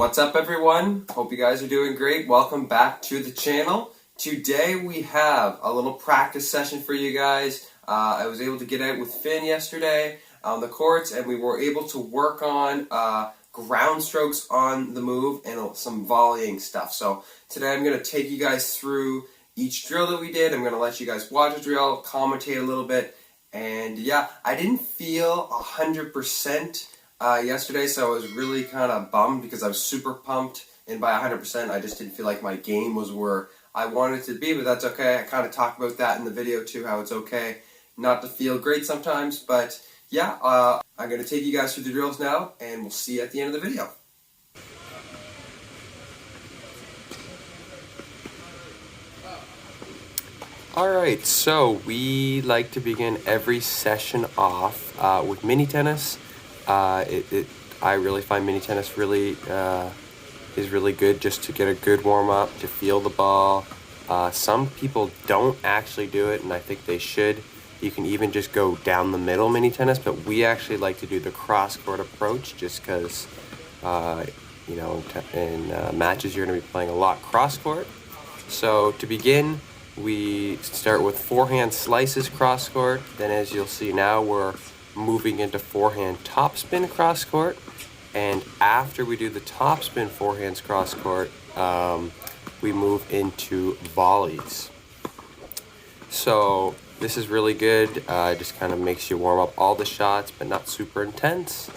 What's up, everyone? Hope you guys are doing great. Welcome back to the channel. Today we have a little practice session for you guys. I was able to get out with Finn yesterday on the courts, and we were able to work on ground strokes on the move and some volleying stuff. So today I'm going to take you guys through each drill that we did. I'm going to let you guys watch a drill, commentate a little bit, and yeah, I didn't feel 100% yesterday, so I was really kind of bummed because I was super pumped, and by 100% I just didn't feel like my game was where I wanted it to be, but that's okay. I kind of talked about that in the video too, how it's okay not to feel great sometimes, but yeah, I'm going to take you guys through the drills now, and we'll see you at the end of the video. Alright, so we like to begin every session off with mini tennis. I really find mini tennis really is really good just to get a good warm-up, to feel the ball. Some people don't actually do it, and I think they should. You can even just go down the middle mini tennis, but we actually like to do the cross-court approach just because, you know, in matches you're going to be playing a lot cross-court. So to begin, we start with forehand slices cross-court. Then as you'll see now, we're moving into forehand topspin cross-court. And after we do the topspin forehands cross-court, we move into volleys. So this is really good. It just kind of makes you warm up all the shots, but not super intense.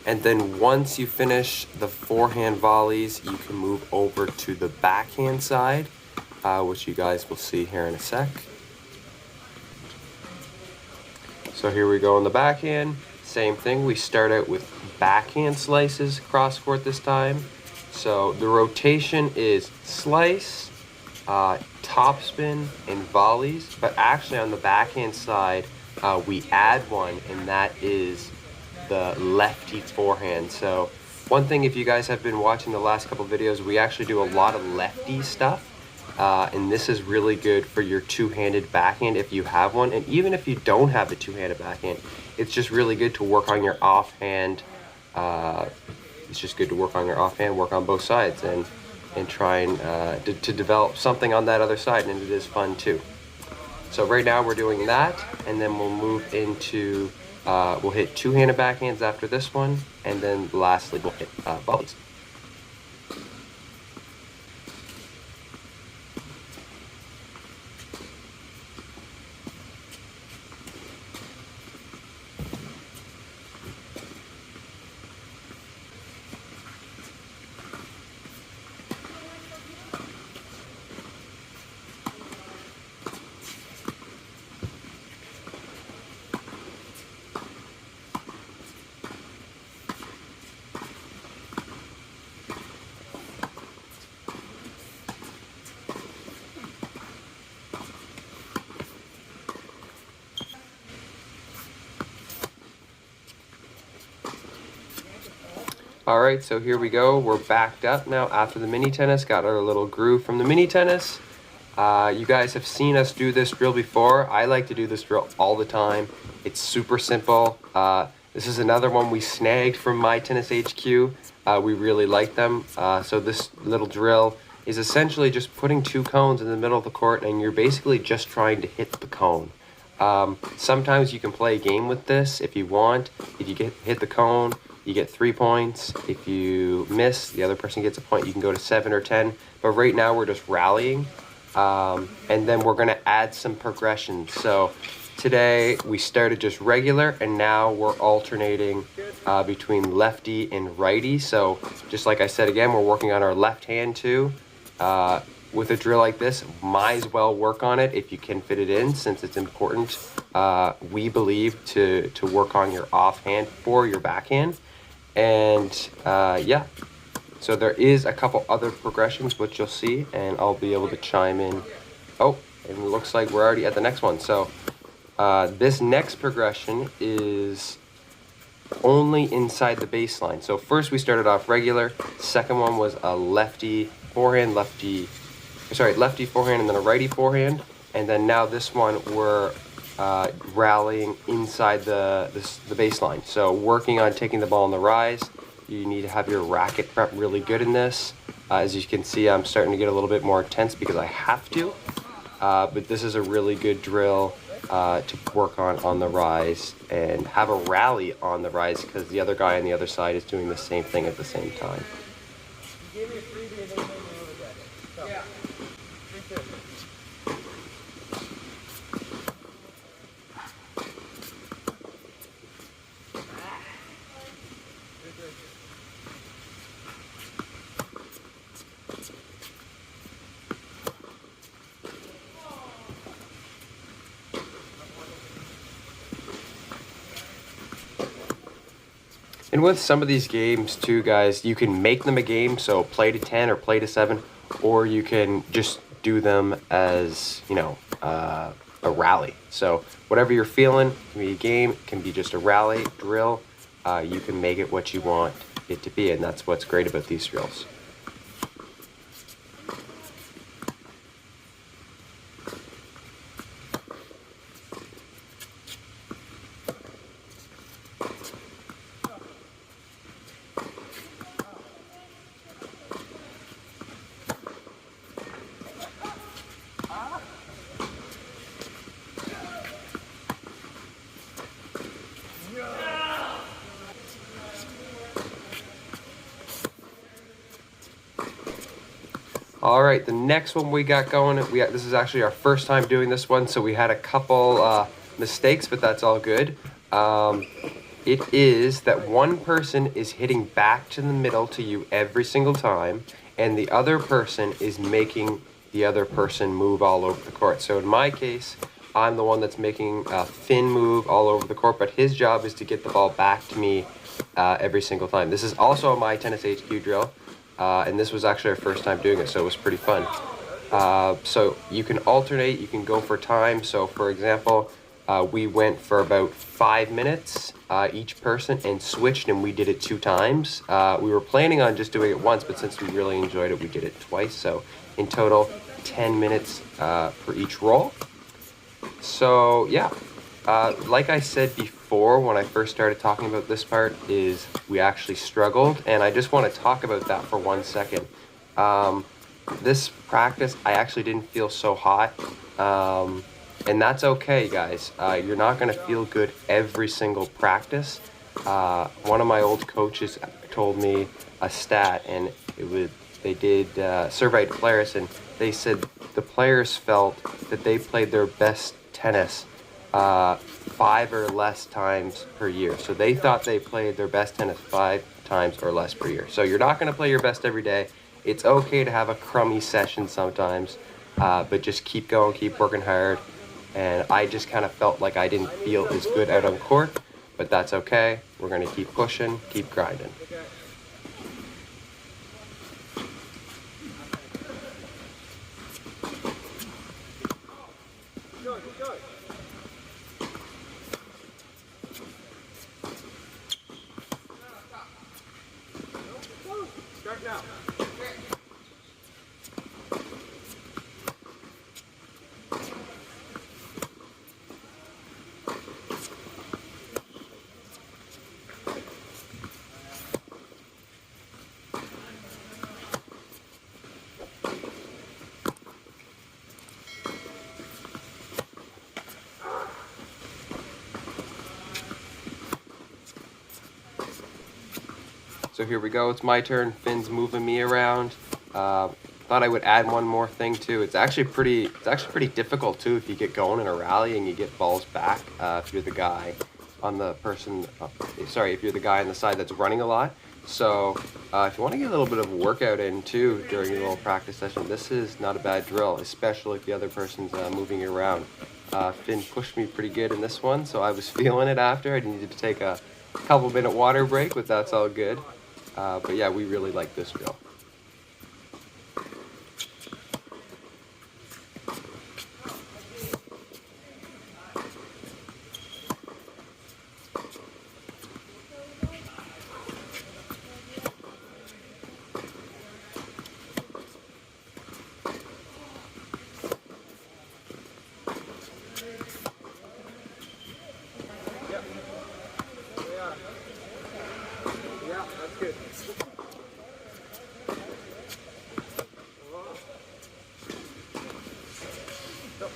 And then once you finish the forehand volleys, you can move over to the backhand side, which you guys will see here in a sec. So here we go on the backhand. Same thing, we start out with backhand slices cross-court this time. So the rotation is slice, topspin, and volleys. But actually on the backhand side, we add one, and that is the lefty forehand. So one thing, if you guys have been watching the last couple videos, we actually do a lot of lefty stuff. And this is really good for your two-handed backhand if you have one. And even if you don't have the two-handed backhand, it's just really good to work on your offhand. It's just good to work on your offhand, work on both sides, and try and to develop something on that other side, and it is fun too. So right now we're doing that, and then we'll move into, we'll hit two-handed backhands after this one, and then lastly we'll hit volleys. Alright, so here we go. We're backed up now after the mini tennis. Got our little groove from the mini tennis. You guys have seen us do this drill before. I like to do this drill all the time. It's super simple. This is another one we snagged from My Tennis HQ. We really like them. So this little drill is essentially just putting two cones in the middle of the court, and you're basically just trying to hit the cone. Sometimes you can play a game with this if you want. If you hit the cone, you get 3 points. If you miss, the other person gets a point. You can go to 7 or 10. But right now we're just rallying. And then we're going to add some progression. So today we started just regular, and now we're alternating between lefty and righty. So just like I said again, we're working on our left hand too. With a drill like this, might as well work on it if you can fit it in, since it's important, we believe, to work on your offhand for your backhand. And yeah, so there is a couple other progressions which you'll see, and I'll be able to chime in. Oh, and it looks like we're already at the next one. So this next progression is only inside the baseline. So first we started off regular. Second one was a lefty forehand, lefty forehand, and then a righty forehand. And then now this one we're rallying inside the baseline. So working on taking the ball on the rise. You need to have your racket prep really good in this. As you can see, I'm starting to get a little bit more intense because I have to. But this is a really good drill to work on the rise and have a rally on the rise because the other guy on the other side is doing the same thing at the same time. You gave me a freebie and then you made me over there. So, yeah. 350. And with some of these games too, guys, you can make them a game, so play to 10 or play to 7, or you can just do them as, you know, a rally. So whatever you're feeling, it can be a game, it can be just a rally, drill, you can make it what you want it to be, and that's what's great about these drills. All right, the next one we got going, this is actually our first time doing this one, so we had a couple mistakes, but that's all good. It is that one person is hitting back to the middle to you every single time, and the other person is making the other person move all over the court. So in my case, I'm the one that's making a Finn move all over the court, but his job is to get the ball back to me every single time. This is also a My Tennis HQ drill. And this was actually our first time doing it, so it was pretty fun. So you can alternate, you can go for time. So for example, we went for about 5 minutes each person and switched, and we did it 2 times. We were planning on just doing it once, but since we really enjoyed it, we did it twice. So in total, 10 minutes for each roll. So yeah, like I said before when I first started talking about this part, is we actually struggled, and I just want to talk about that for 1 second. This practice, I actually didn't feel so hot, and that's okay, guys. You're not going to feel good every single practice. One of my old coaches told me a stat, and they did surveyed players, and they said the players felt that they played their best tennis 5 or less times per year. So they thought they played their best tennis 5 times or less per year. So you're not going to play your best every day. It's okay to have a crummy session sometimes, but just keep going, keep working hard. And I just kind of felt like I didn't feel as good out on court, but that's okay. We're going to keep pushing, keep grinding. Start now. So here we go, it's my turn. Finn's moving me around. Thought I would add one more thing too. It's actually pretty difficult too if you get going in a rally and you get balls back. If you're the guy on the person, if you're the guy on the side that's running a lot. So if you want to get a little bit of a workout in too during your little practice session, this is not a bad drill, especially if the other person's moving you around. Finn pushed me pretty good in this one, so I was feeling it after. I needed to take a couple minute water break, but that's all good. But yeah, we really like this drill. Yeah, that's Good. Go.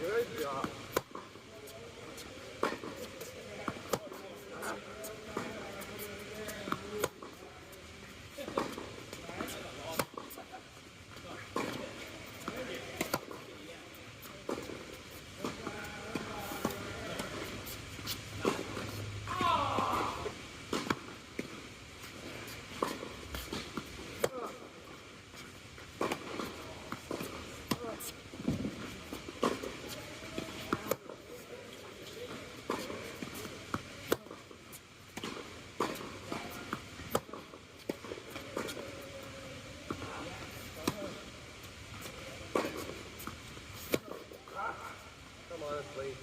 Good job. Come on, it's lazy.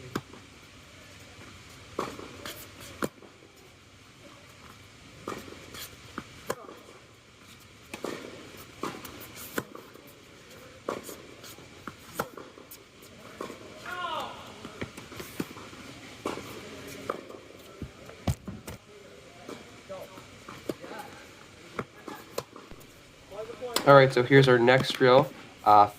All right, so here's our next drill.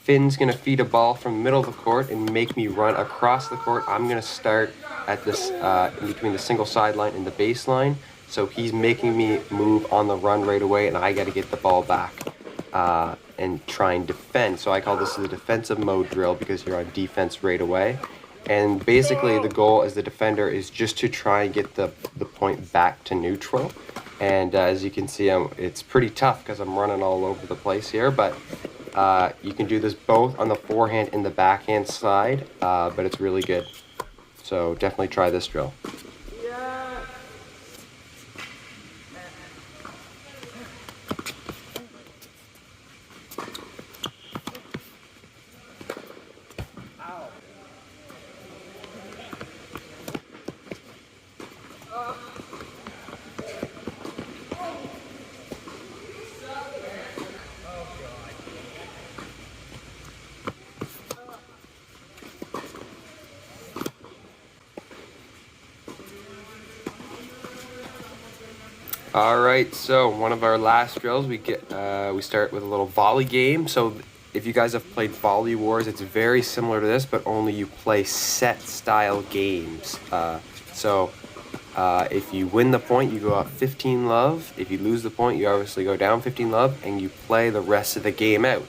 Finn's gonna feed a ball from the middle of the court and make me run across the court. I'm gonna start at this in between the single sideline and the baseline. So he's making me move on the run right away, and I got to get the ball back and try and defend. So I call this the defensive mode drill because you're on defense right away. And basically the goal as the defender is just to try and get the point back to neutral. And as you can see, it's pretty tough because I'm running all over the place here. But you can do this both on the forehand and the backhand side, but it's really good. So definitely try this drill. All right, so one of our last drills, we start with a little volley game. So if you guys have played Volley Wars, it's very similar to this, but only you play set style games. If you win the point, you go up 15 love. If you lose the point, you obviously go down 15 love, and you play the rest of the game out.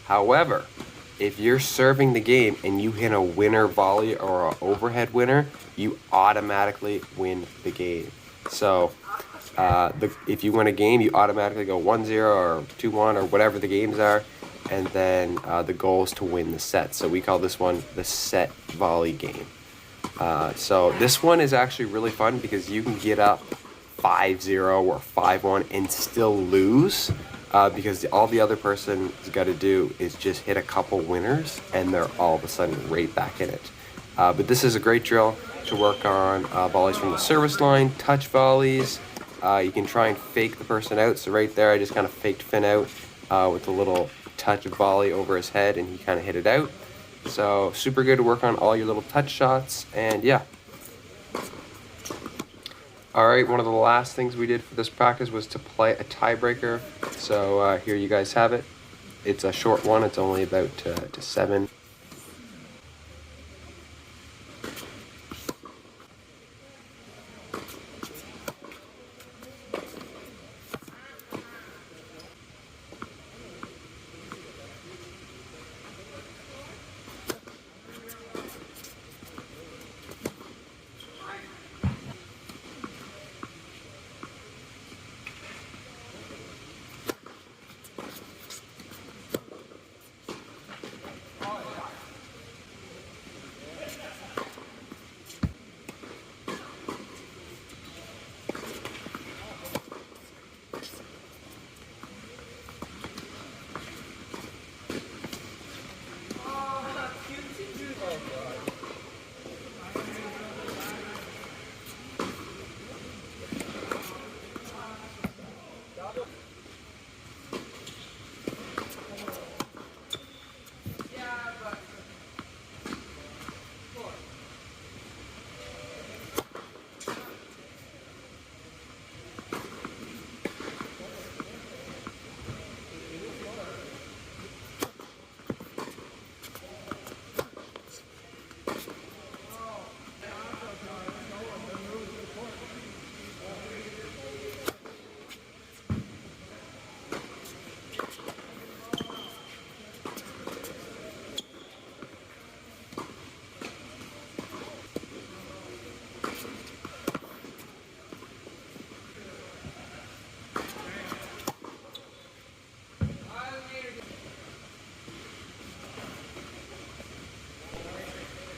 However, if you're serving the game and you hit a winner volley or an overhead winner, you automatically win the game. So if you win a game, you automatically go 1-0 or 2-1 or whatever the games are, and then the goal is to win the set. So we call this one the set volley game. So this one is actually really fun because you can get up 5-0 or 5-1 and still lose, because all the other person has got to do is just hit a couple winners and they're all of a sudden right back in it. But this is a great drill to work on volleys from the service line, touch volleys. You can try and fake the person out. So right there, I just kind of faked Finn out with a little touch volley over his head, and he kind of hit it out. So super good to work on all your little touch shots, and yeah. All right, one of the last things we did for this practice was to play a tiebreaker. So here you guys have it. It's a short one. It's only about to 7.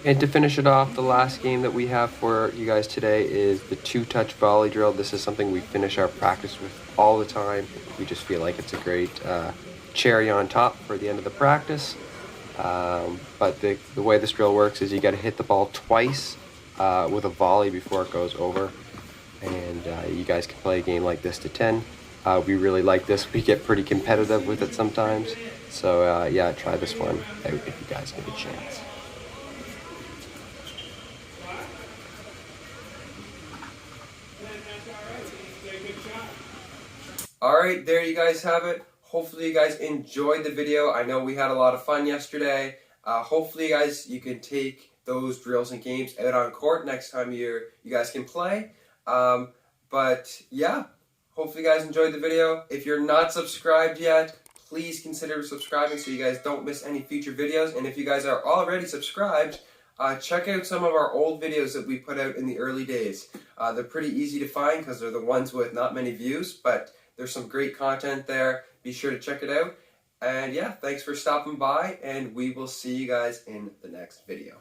And to finish it off, the last game that we have for you guys today is the 2-touch volley drill. This is something we finish our practice with all the time. We just feel like it's a great cherry on top for the end of the practice. But the way this drill works is you got to hit the ball twice with a volley before it goes over. And you guys can play a game like this to 10. We really like this. We get pretty competitive with it sometimes. So yeah, try this one out if you guys get a chance. Alright, there you guys have it. Hopefully you guys enjoyed the video. I know we had a lot of fun yesterday. Hopefully you can take those drills and games out on court next time you guys can play. But yeah, hopefully you guys enjoyed the video. If you're not subscribed yet, please consider subscribing so you guys don't miss any future videos. And if you guys are already subscribed, check out some of our old videos that we put out in the early days. They're pretty easy to find because they're the ones with not many views, but there's some great content there. Be sure to check it out. And yeah, thanks for stopping by, and we will see you guys in the next video.